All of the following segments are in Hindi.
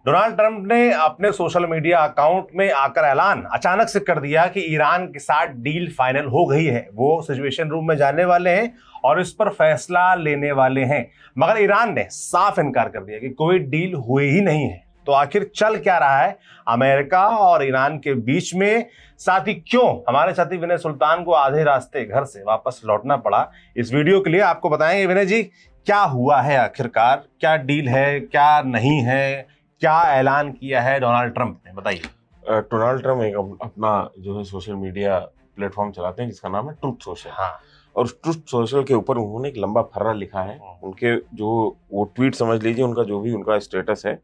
डोनाल्ड ट्रंप ने अपने सोशल मीडिया अकाउंट में आकर ऐलान अचानक से कर दिया कि ईरान के साथ डील फाइनल हो गई है। वो सिचुएशन रूम में जाने वाले हैं और इस पर फैसला लेने वाले हैं, मगर ईरान ने साफ इनकार कर दिया कि कोई डील हुई ही नहीं है। तो आखिर चल क्या रहा है अमेरिका और ईरान के बीच में, साथ ही क्यों हमारे साथी विनय सुल्तान को आधे रास्ते घर से वापस लौटना पड़ा, इस वीडियो के लिए आपको बताएंगे। विनय जी, क्या हुआ है आखिरकार, क्या डील है, क्या नहीं है, क्या ऐलान किया है डोनाल्ड ट्रंप ने, बताइए। डोनाल्ड ट्रंप एक अपना जो है सोशल मीडिया प्लेटफॉर्म चलाते हैं जिसका नाम है ट्रुथ सोशल। हाँ। और ट्रुथ सोशल के ऊपर उन्होंने एक लंबा फर्रा लिखा है। उनके जो वो ट्वीट समझ लीजिए, उनका जो भी उनका स्टेटस है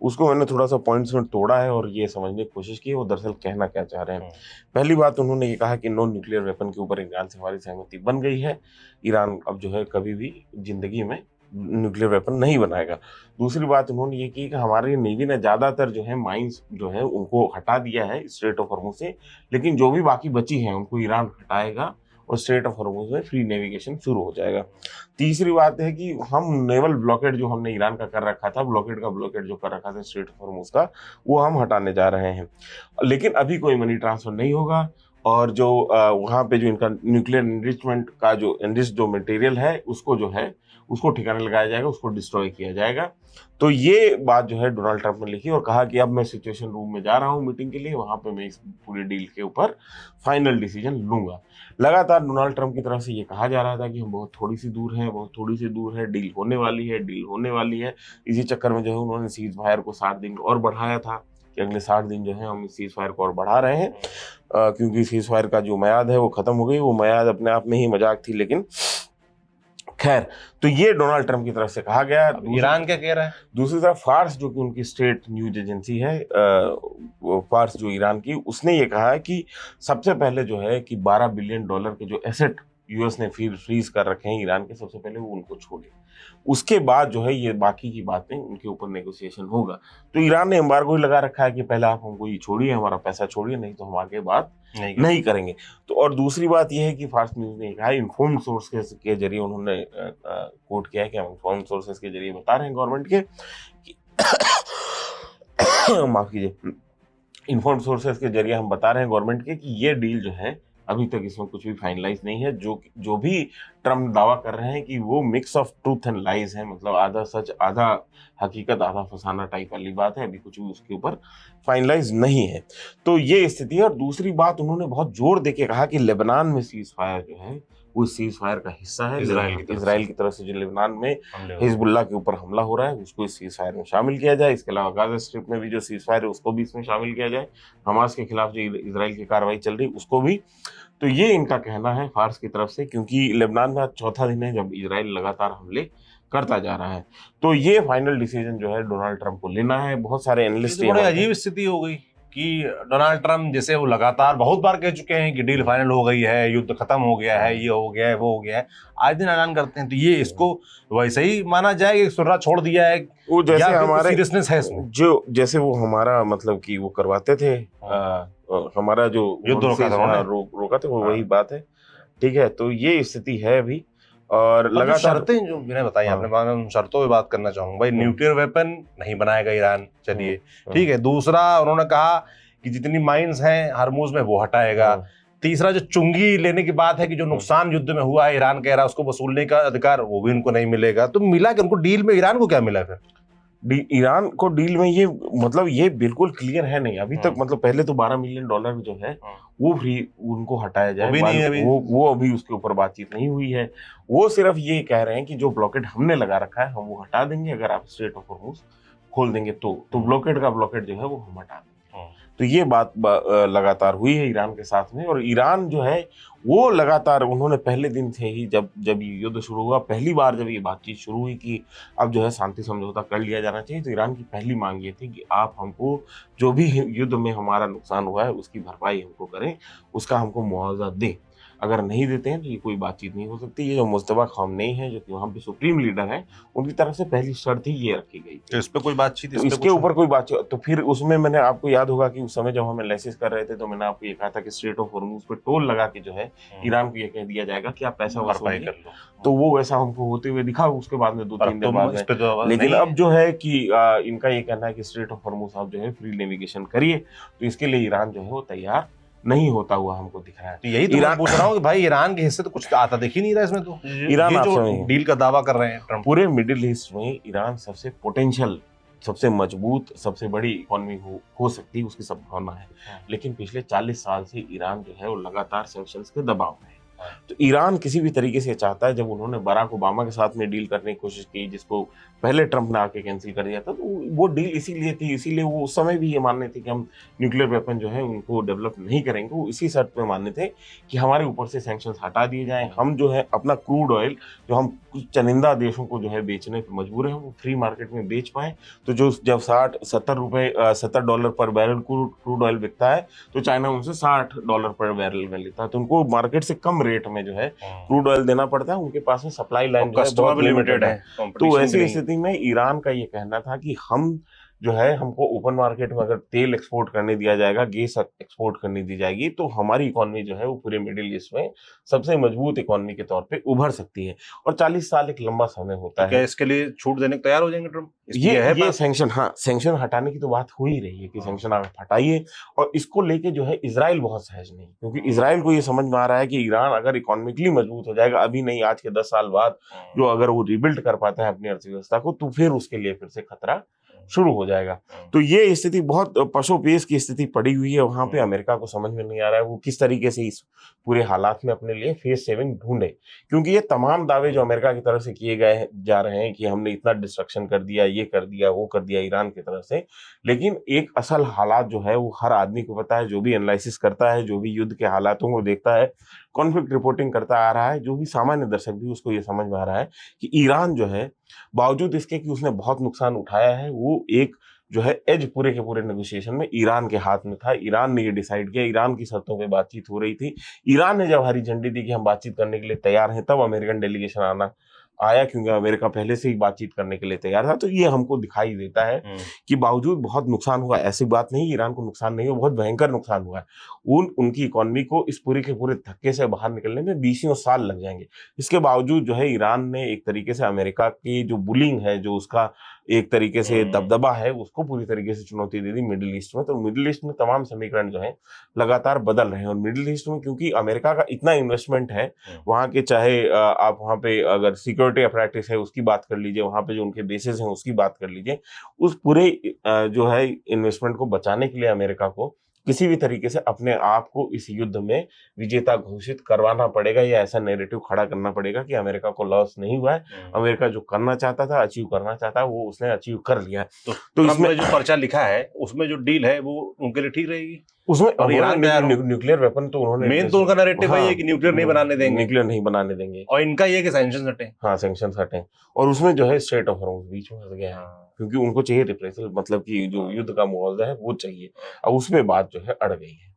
उसको मैंने थोड़ा सा पॉइंट्स में तोड़ा है और ये समझने की कोशिश की है वो दरअसल कहना क्या चाह रहे हैं। पहली बात, उन्होंने ये कहा कि नो न्यूक्लियर वेपन के ऊपर ईरान से हमारी सहमति बन गई है। ईरान अब जो है कभी भी जिंदगी में न्यूक्लियर वेपन नहीं बनाएगा। दूसरी बात उन्होंने ये की कि हमारी नेवी ने ज़्यादातर जो है माइंस जो है उनको हटा दिया है स्ट्रेट ऑफ हॉर्मुज से, लेकिन जो भी बाकी बची हैं उनको ईरान हटाएगा और स्ट्रेट ऑफ हॉर्मुज में फ्री नेविगेशन शुरू हो जाएगा। तीसरी बात है कि हम नेवल ब्लॉकेड जो हमने ईरान का कर रखा था, ब्लॉकेड जो कर रखा था स्ट्रेट ऑफ हॉर्मुज का, वो हम हटाने जा रहे हैं। लेकिन अभी कोई मनी ट्रांसफर नहीं होगा और जो वहाँ पे जो इनका न्यूक्लियर एनरिचमेंट का जो एनरिच जो मटेरियल है उसको जो है उसको ठिकाने लगाया जाएगा, उसको डिस्ट्रॉय किया जाएगा। तो ये बात जो है डोनाल्ड ट्रंप ने लिखी और कहा कि अब मैं सिचुएशन रूम में जा रहा हूँ मीटिंग के लिए, वहाँ पे मैं इस पूरी डील के ऊपर फाइनल डिसीजन लूंगा। लगातार डोनाल्ड ट्रंप की तरफ से ये कहा जा रहा था कि हम बहुत थोड़ी सी दूर है, डील होने वाली है। इसी चक्कर में जो है उन्होंने सीज फायर को 7 दिन और बढ़ाया था कि अगले 60 दिन जो है हम इस सीज फायर को और बढ़ा रहे हैं, क्योंकि सीज फायर का जो म्याद है वो खत्म हो गई। वो म्याद अपने आप में ही मजाक थी, लेकिन खैर, तो ये डोनाल्ड ट्रंप की तरफ से कहा गया। ईरान क्या कह रहा है? दूसरी तरफ फार्स जो कि उनकी स्टेट न्यूज एजेंसी है, फार्स जो ईरान की, उसने ये कहा है कि सबसे पहले जो है कि $12 बिलियन के जो एसेट यूएस ने फिर फ्रीज कर रखे हैं ईरान के, सबसे पहले वो उनको छोड़े। उसके बाद जो है ये बाकी की बातें उनके ऊपर नेगोशिएशन होगा। तो ईरान ने एम्बार्गो ही लगा रखा है कि पहले आप हमको ये छोड़िए, हमारा पैसा छोड़िए, नहीं तो हम आगे बात नहीं करेंगे। तो और दूसरी बात यह है कि फार्स न्यूज ने कहा, इन्फॉर्म्ड सोर्स के जरिए उन्होंने कोट किया है कि हम इन्फॉर्म्ड सोर्सेस के जरिए बता रहे हैं गवर्नमेंट के माफ कीजिए, इन्फॉर्म्ड सोर्सेस के जरिए हम बता रहे हैं गवर्नमेंट के कि ये डील जो है अभी तक इसमें कुछ भी फाइनलाइज नहीं है। जो भी ट्रम्प दावा कर रहे हैं कि वो mix of truth and lies है, मतलब आधा सच आधा हकीकत आधा फसाना टाइप वाली बात है, अभी कुछ भी उसके ऊपर फाइनलाइज नहीं है। तो ये स्थिति है। और दूसरी बात, उन्होंने बहुत जोर देके कहा कि लेबनान में सीज फायर जो है वो सीज फायर का हिस्सा है। इजराइल की तरफ से जो लेबनान में हिजबुल्लाह के ऊपर हमला हो रहा है उसको इस सीज फायर में शामिल किया जाए। इसके अलावा गाजा स्ट्रिप में भी जो सीज फायर है उसको भी इसमें शामिल किया जाए। हमास के खिलाफ जो इजराइल की कार्रवाई चल रही उसको भी। तो ये इनका कहना है फार्स की तरफ से, क्योंकि लेबनान में 4था दिन है जब इजराइल लगातार हमले करता जा रहा है। तो ये फाइनल डिसीजन जो है डोनाल्ड ट्रंप को लेना है। बहुत सारे एनालिस्ट, बड़ी अजीब स्थिति हो गई कि डोनाल्ड ट्रंप जैसे वो लगातार बहुत बार कह चुके हैं कि डील फाइनल हो गई है, युद्ध खत्म हो गया है, ये हो गया है, वो हो गया है, आज दिन ऐलान करते हैं। तो ये इसको वैसे ही माना जाए कि सुर्रा छोड़ दिया है, वो जैसे हमारे सीरियसनेस है इसमें, जो जैसे वो हमारा मतलब कि वो करवाते थे, हमारा जो युद्ध रोका थे वो वही बात है। ठीक है, तो ये स्थिति है अभी। और लगातार शर्तें जो मैंने बताई आपने, उन शर्तों पे बात करना चाहूंगा। भाई, न्यूक्लियर वेपन नहीं बनाएगा ईरान, चलिए ठीक है। दूसरा, उन्होंने कहा कि जितनी माइंस हैं हरमुज में वो हटाएगा। तीसरा, जो चुंगी लेने की बात है कि जो नुकसान युद्ध में हुआ है ईरान कह रहा है उसको वसूलने का अधिकार वो भी उनको नहीं मिलेगा। तो मिला कि उनको डील में ईरान को क्या मिला फिर? ईरान को डील में ये मतलब ये बिल्कुल क्लियर है नहीं अभी तक। मतलब पहले तो $12 मिलियन जो है वो फ्री उनको हटाया जाए, वो अभी उसके ऊपर बातचीत नहीं हुई है। वो सिर्फ ये कह रहे हैं कि जो ब्लॉकेड हमने लगा रखा है हम वो हटा देंगे अगर आप स्ट्रेट ऑफ हॉर्मुज खोल देंगे तो ब्लॉकेड जो है वो हम हटा देंगे। तो ये बात लगातार हुई है ईरान के साथ में। और ईरान जो है वो लगातार, उन्होंने पहले दिन से ही जब ये युद्ध शुरू हुआ, पहली बार जब ये बातचीत शुरू हुई कि अब जो है शांति समझौता कर लिया जाना चाहिए, तो ईरान की पहली मांग ये थी कि आप हमको जो भी युद्ध में हमारा नुकसान हुआ है उसकी भरपाई हमको करें, उसका हमको मुआवजा दें। अगर नहीं देते हैं तो ये कोई बातचीत नहीं हो सकती। ये जो मुस्तफा खामनेई है जो कि वहाँ पे सुप्रीम लीडर हैं, उनकी तरफ से पहली शर्त ही ये रखी गई तो इस पे कोई बातचीत, तो इसके ऊपर कोई बातचीत। तो फिर उसमें मैंने, आपको याद होगा कि उस समय जब हम एनालिसिस कर रहे थे तो मैंने आपको ये कहा था कि स्ट्रेट ऑफ हॉर्मूज पे टोल लगा के जो है ईरान को ये कह दिया जाएगा कि आप पैसा भरपाई वसूलिए। कर लो। तो वो वैसा हमको होते हुए दिखा उसके बाद में 2-3 दिन बाद इस में। पे तो आवाज लेकिन नहीं अब जो है कि इनका ये कहना है कि स्ट्रेट ऑफ हॉर्मूज आप जो है फ्री नेविगेशन करिए, तो इसके लिए ईरान जो है वो तैयार नहीं होता हुआ हमको दिख रहा है। तो यही तो मैं पूछ रहा हूँ कि भाई ईरान के हिस्से तो कुछ आता दिख ही नहीं रहा इसमें। तो ईरान ये आप जो समझिए। डील का दावा कर रहे हैं ट्रम्प, पूरे मिडिल ईस्ट में ईरान सबसे पोटेंशियल, सबसे मजबूत, सबसे बड़ी इकोनॉमी हो सकती है, उसकी संभावना है। लेकिन पिछले 40 साल से ईरान जो है वो लगातार सैंक्शंस के दबाव में है। तो ईरान किसी भी तरीके से चाहता है, जब उन्होंने बराक ओबामा के साथ में डील करने की कोशिश की, जिसको पहले ट्रंप ने आके कैंसिल कर दिया था, तो वो डील इसीलिए थी, इसीलिए वो उस समय भी ये मानने थे कि हम न्यूक्लियर वेपन जो है उनको डेवलप नहीं करेंगे। वो इसी शर्त पे मानने थे कि हमारे ऊपर से सैंक्शंस हटा दिए जाएं, हम जो है अपना क्रूड ऑयल जो हम कुछ चनिंदा देशों को जो है बेचने पर मजबूर हैं, वो फ्री मार्केट में बेच पाएं। तो जो जब $70 पर बैरल क्रूड ऑयल बिकता है, तो चाइना उनसे $60 पर बैरल में लेता है, तो उनको मार्केट से कम रेट में जो है क्रूड ऑयल देना पड़ता है। उनके पास में सप्लाई लाइन जो है बहुत लिमिटेड है। तो ऐसी स्थिति में ईरान का ये कहना था कि हम जो है, हमको ओपन मार्केट में अगर तेल एक्सपोर्ट करने दिया जाएगा, गैस एक्सपोर्ट करने दी जाएगी, तो हमारी इकोनॉमी जो है वो पूरे मिडिल ईस्ट में सबसे मजबूत इकोनॉमी के तौर पे उभर सकती है। और 40 साल एक लंबा समय होता है। क्या इसके लिए छूट देने को तैयार हो जाएंगे ट्रम्प? ये सैंक्शन, हाँ, सैंक्शन हटाने की तो बात हो ही रही है कि सैंक्शन आप हटाइए। और इसको लेके जो है इजराइल बहुत सहज नहीं, क्योंकि इजराइल को ये समझ में आ रहा है कि ईरान अगर इकोनॉमिकली मजबूत हो जाएगा, अभी नहीं आज के 10 साल बाद, जो अगर वो रिबिल्ड कर पाता है अपनी अर्थव्यवस्था को, तो फिर उसके लिए फिर से खतरा शुरू हो जाएगा। तो ये स्थिति बहुत पशोपेश की स्थिति पड़ी हुई है वहां पे। अमेरिका को समझ में नहीं आ रहा है वो किस तरीके से इस पूरे हालात में अपने लिए फेस सेविंग ढूंढे, क्योंकि ये तमाम दावे जो अमेरिका की तरफ से किए गए जा रहे हैं कि हमने इतना डिस्ट्रक्शन कर दिया, ये कर दिया, वो कर दिया ईरान की तरफ से, लेकिन एक असल हालात जो है वो हर आदमी को पता है, जो भी एनालिसिस करता है, जो भी युद्ध के हालातों को देखता है, कॉन्फ्लिक्ट रिपोर्टिंग करता आ रहा है, जो भी सामान्य दर्शक भी, उसको ये समझ में आ रहा है कि ईरान जो है, बावजूद इसके कि उसने बहुत नुकसान उठाया है, वो एक जो है एज पूरे के पूरे नेगोशिएशन में ईरान के हाथ में था। ईरान ने ये डिसाइड किया, ईरान की शर्तों पे बातचीत हो रही थी। ईरान ने जब हरी झंडी दी कि हम बातचीत करने के लिए तैयार हैं, तब अमेरिकन डेलीगेशन आया, क्योंकि अमेरिका पहले से ही बातचीत करने के लिए तैयार था। तो ये हमको दिखाई देता है कि बावजूद बहुत नुकसान हुआ, ऐसी बात नहीं ईरान को नुकसान नहीं हुआ, बहुत भयंकर नुकसान हुआ है। उनकी इकोनॉमी को इस पूरे के पूरे धक्के से बाहर निकलने में 20 साल लग जाएंगे। इसके बावजूद जो है ईरान ने एक तरीके से अमेरिका की जो बुलिंग है, जो उसका एक तरीके से दबदबा है, उसको पूरी तरीके से चुनौती दे दी मिडिल ईस्ट में। तो मिडिल ईस्ट में तमाम समीकरण जो है लगातार बदल रहे हैं। और मिडिल ईस्ट में क्योंकि अमेरिका का इतना इन्वेस्टमेंट है वहाँ के, चाहे आप वहाँ पे अगर सिक्योरिटी अपैरेटस है उसकी बात कर लीजिए, वहाँ पे जो उनके बेसेस हैं उसकी बात कर लीजिए, उस पूरे जो है इन्वेस्टमेंट को बचाने के लिए अमेरिका को किसी भी तरीके से अपने आप को इस युद्ध में विजेता घोषित करवाना पड़ेगा, या ऐसा नैरेटिव खड़ा करना पड़ेगा कि अमेरिका को लॉस नहीं हुआ है, अमेरिका जो करना चाहता था, अचीव करना चाहता है, वो उसने अचीव कर लिया है। तो इसमें जो पर्चा लिखा है उसमें जो डील है वो उनके लिए ठीक रहेगी उसमें। और ईरान न्यूक्लियर वेपन तो उन्होंने, मेन तो उनका नैरेटिव है कि न्यूक्लियर नहीं बनाने देंगे, न्यूक्लियर नहीं बनाने देंगे, और इनका ये कि सैंक्शंस हटे। हाँ, सैंक्शंस हटे। और उसमें जो है स्ट्रेट ऑफ हॉर्मज़ बीच में फंस गया है, क्योंकि उनको चाहिए रिप्रेसल, मतलब कि जो युद्ध का मुआवजा है वो चाहिए। अब उसमें बात जो है अड़ गई है।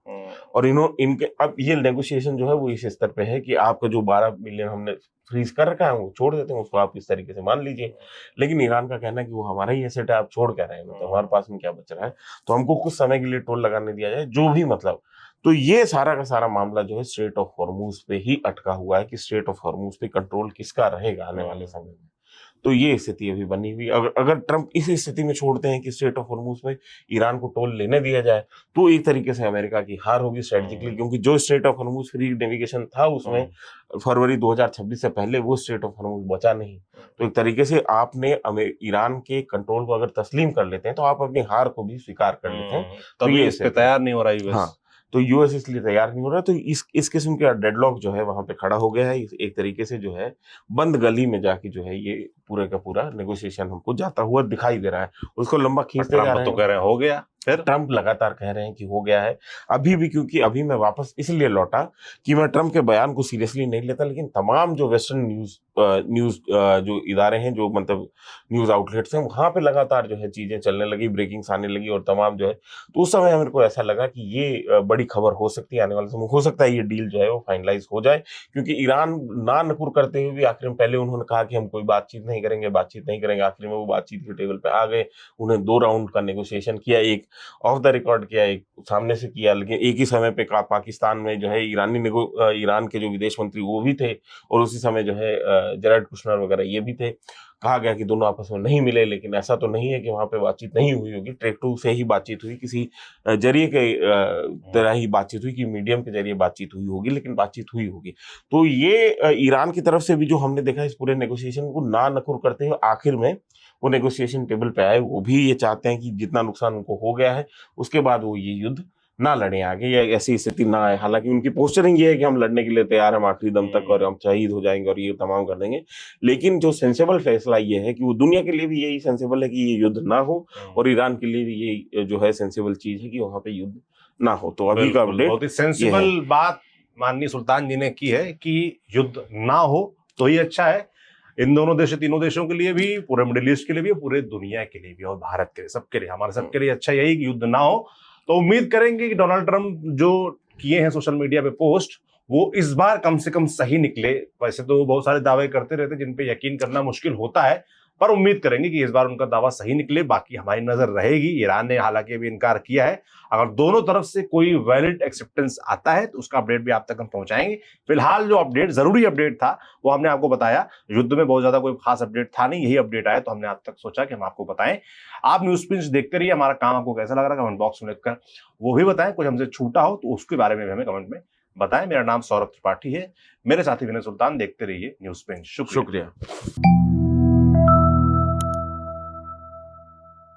और इनके अब ये नेगोशिएशन जो है वो इस स्तर पे है कि आपका जो 12 मिलियन हमने फ्रीज कर रखा है वो छोड़ देते हैं, उसको आप इस तरीके से मान लीजिए। लेकिन ईरान का कहना है कि वो हमारा ही एसेट है, आप छोड़ क्या रहे हैं, मतलब हमारे पास में क्या बच रहा है, तो हमको कुछ समय के लिए टोल लगाने दिया जाए, जो भी मतलब। तो ये सारा का सारा मामला जो है स्ट्रेट ऑफ हॉर्मूज पे ही अटका हुआ है कि स्ट्रेट ऑफ हॉर्मूज पे कंट्रोल किसका रहेगा आने वाले समय में। तो ये स्थिति अभी बनी हुई। अगर ट्रंप इस स्थिति में छोड़ते हैं कि स्ट्रेट ऑफ हॉर्मूज में ईरान को टोल लेने दिया जाए, तो एक तरीके से अमेरिका की हार होगी स्ट्रेटेजिकली, क्योंकि जो straight of Hormuz free navigation था उसमें फरवरी 2026 से पहले वो स्ट्रेट ऑफ हॉर्मूज बचा नहीं। तो एक तरीके से आपने ईरान के कंट्रोल को अगर तस्लीम कर लेते हैं तो आप अपनी हार को भी स्वीकार कर लेते हैं। तो ये इस पे तैयार नहीं हो रहा यूएस। हाँ, तो यूएस इसलिए तैयार नहीं हो रहा। तो इस किस्म का डेडलॉक जो है वहां पे खड़ा हो गया है। एक तरीके से जो है बंद गली में जाके जो है ये पूरे का पूरा नेगोशिएशन हमको जाता हुआ दिखाई दे रहा है। उसको लंबा खींचते जा रहे हैं। तो कह रहे हैं हो गया, फिर ट्रंप लगातार कह रहे हैं कि हो गया है। अभी भी, क्योंकि अभी मैं वापस इसलिए लौटा कि मैं ट्रंप के बयान को सीरियसली नहीं लेता, लेकिन तमाम जो वेस्टर्न न्यूज जो इदारे हैं, जो मतलब न्यूज आउटलेट्स हैं, वहां पे लगातार जो है चीजें चलने लगी, ब्रेकिंग्स आने लगी और तमाम जो है, तो उस समय मेरे को ऐसा लगा कि ये बड़ी खबर हो सकती है आने वाले समय। हो सकता है ये डील जो है वो फाइनलाइज हो जाए, क्योंकि ईरान ना नकुर करते हुए भी आखिर में पहले उन्होंने कहा कि हम कोई बातचीत नहीं करेंगे, बातचीत नहीं करेंगे, आखिर में वो बातचीत के टेबल पे आ गए। उन्हें 2 राउंड का नेगोशिएशन किया, एक ऑफ द रिकॉर्ड किया, एक सामने से किया, लेकिन एक ही समय पे पाकिस्तान में जो है ईरान के जो विदेश मंत्री वो भी थे, और उसी समय जो है जेरेड कुशनर वगैरह ये भी थे। कहा गया कि दोनों आपस में नहीं मिले, लेकिन ऐसा तो नहीं है कि वहां पे बातचीत नहीं हुई होगी। ट्रेक टू से ही बातचीत हुई, किसी जरिए के तरह ही बातचीत हुई, कि मीडियम के जरिए बातचीत हुई होगी, लेकिन बातचीत हुई होगी। तो ये ईरान की तरफ से भी जो हमने देखा इस पूरे नेगोशिएशन को ना नकुर करते हुए आखिर में वो नेगोशिएशन टेबल पे आए। वो भी ये चाहते हैं कि जितना नुकसान उनको हो गया है उसके बाद वो ये युद्ध ना लड़े आगे, या ऐसी स्थिति ना आए। हालांकि उनकी पोस्चरिंग ये है कि हम लड़ने के लिए तैयार हैं आखिरी दम तक, और हम शहीद हो जाएंगे और ये तमाम कर देंगे, लेकिन जो सेंसेबल फैसला ये है कि वो दुनिया के लिए भी यही सेंसेबल है कि ये युद्ध ना हो, और ईरान के लिए भी ये जो है सेंसेबल चीज है कि वहां पे युद्ध ना हो। तो अभी का अपडेट बहुत ही सेंसिबल बात माननीय सुल्तान जी ने की है कि युद्ध ना हो तो ही अच्छा है, इन दोनों देश, तीनों देशों के लिए भी, पूरे मिडिल ईस्ट के लिए भी, पूरे दुनिया के लिए भी, और भारत के लिए, सबके लिए, हमारे सबके लिए अच्छा यही कि युद्ध ना हो। तो उम्मीद करेंगे कि डोनाल्ड ट्रंप जो किए हैं सोशल मीडिया पे पोस्ट, वो इस बार कम से कम सही निकले। वैसे तो बहुत सारे दावे करते रहते जिन पे यकीन करना मुश्किल होता है, पर उम्मीद करेंगे कि इस बार उनका दावा सही निकले। बाकी हमारी नजर रहेगी। ईरान ने हालांकि अभी इनकार किया है, अगर दोनों तरफ से कोई वैलिड एक्सेप्टेंस आता है तो उसका अपडेट भी आप तक हम पहुंचाएंगे। फिलहाल जो अपडेट, जरूरी अपडेट था, वो हमने आपको बताया। युद्ध में बहुत ज्यादा कोई खास अपडेट था नहीं, यही अपडेट आया तो हमने आप तक सोचा कि हम आपको बताएं। आप न्यूज पिंच देखते रहिए। हमारा काम आपको कैसा लग रहा है कमेंट बॉक्स में लिखकर वो भी बताएं। कुछ हमसे छूटा हो तो उसके बारे में भी हमें कमेंट में बताएं। मेरा नाम सौरभ त्रिपाठी है, मेरे साथी विनय सुल्तान। देखते रहिए न्यूज पिंच। शुक्रिया।